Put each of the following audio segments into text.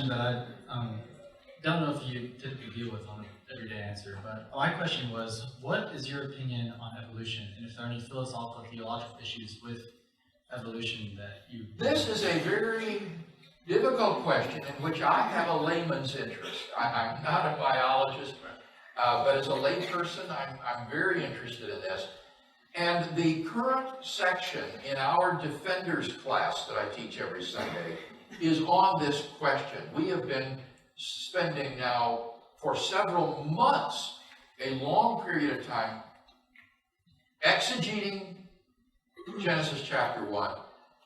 question that I don't know if you typically deal with on an everyday answer, but my question was, what is your opinion on evolution, and if there are any philosophical, theological issues with evolution that you... This is a very difficult question in which I have a layman's interest. I'm not a biologist, but as a layperson, I'm very interested in this. And the current section in our Defenders class that I teach every Sunday is on this question. We have been spending now for several months, a long period of time, exegeting Genesis chapter 1,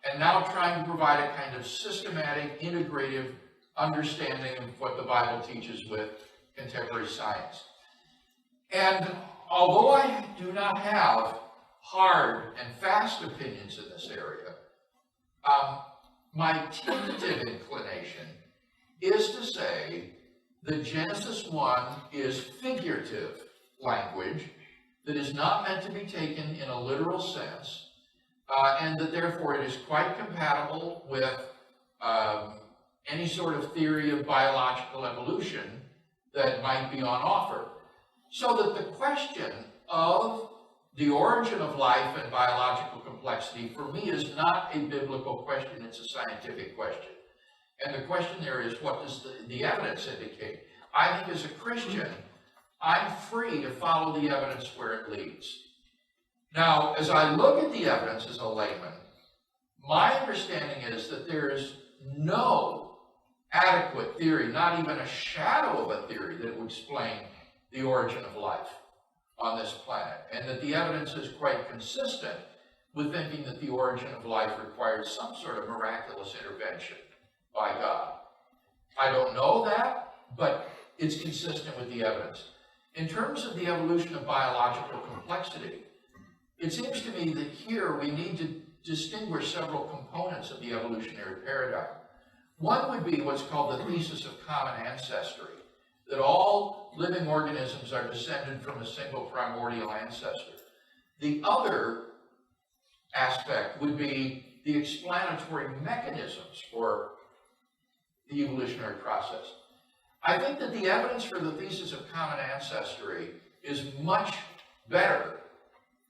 and now trying to provide a kind of systematic, integrative understanding of what the Bible teaches with contemporary science. And although I do not have hard and fast opinions in this area, my tentative inclination is to say that Genesis 1 is figurative language that is not meant to be taken in a literal sense, and that therefore it is quite compatible with any sort of theory of biological evolution that might be on offer. So that the question of the origin of life and biological complexity, for me, is not a biblical question, it's a scientific question. And the question there is, what does the evidence indicate? I think as a Christian, I'm free to follow the evidence where it leads. Now, as I look at the evidence as a layman, my understanding is that there is no adequate theory, not even a shadow of a theory, that would explain the origin of life on this planet, and that the evidence is quite consistent with thinking that the origin of life requires some sort of miraculous intervention by God. I don't know that, but it's consistent with the evidence. In terms of the evolution of biological complexity, it seems to me that here we need to distinguish several components of the evolutionary paradigm. One would be what's called the thesis of common ancestry, that all living organisms are descended from a single primordial ancestor. The other aspect would be the explanatory mechanisms for the evolutionary process. I think that the evidence for the thesis of common ancestry is much better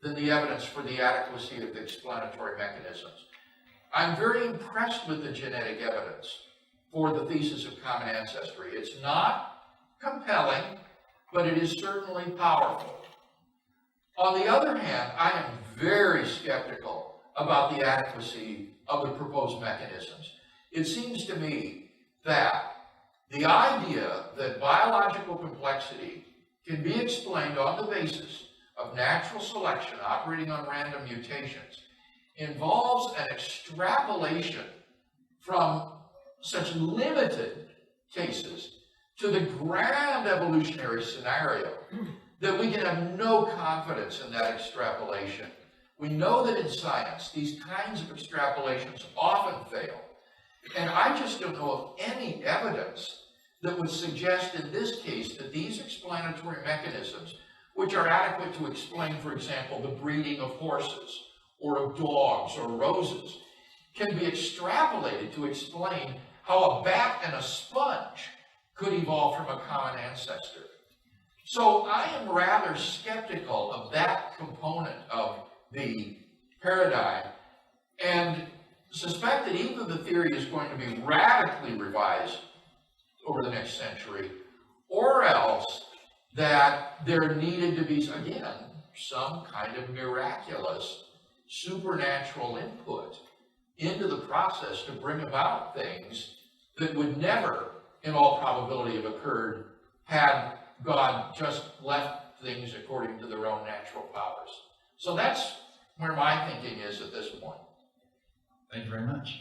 than the evidence for the adequacy of the explanatory mechanisms. I'm very impressed with the genetic evidence for the thesis of common ancestry. It's not compelling, but it is certainly powerful. On the other hand, I am very skeptical about the adequacy of the proposed mechanisms. It seems to me that the idea that biological complexity can be explained on the basis of natural selection operating on random mutations involves an extrapolation from such limited cases to the grand evolutionary scenario that we can have no confidence in that extrapolation. We know that in science, these kinds of extrapolations often fail. And I just don't know of any evidence that would suggest in this case that these explanatory mechanisms, which are adequate to explain, for example, the breeding of horses or of dogs or roses, can be extrapolated to explain how a bat and a sponge could evolve from a common ancestor. So I am rather skeptical of that component of the paradigm, and suspect that either the theory is going to be radically revised over the next century, or else that there needed to be, again, some kind of miraculous supernatural input into the process to bring about things that would never, in all probability, have occurred had God just left things according to their own natural powers. So that's where my thinking is at this point. Thank you very much.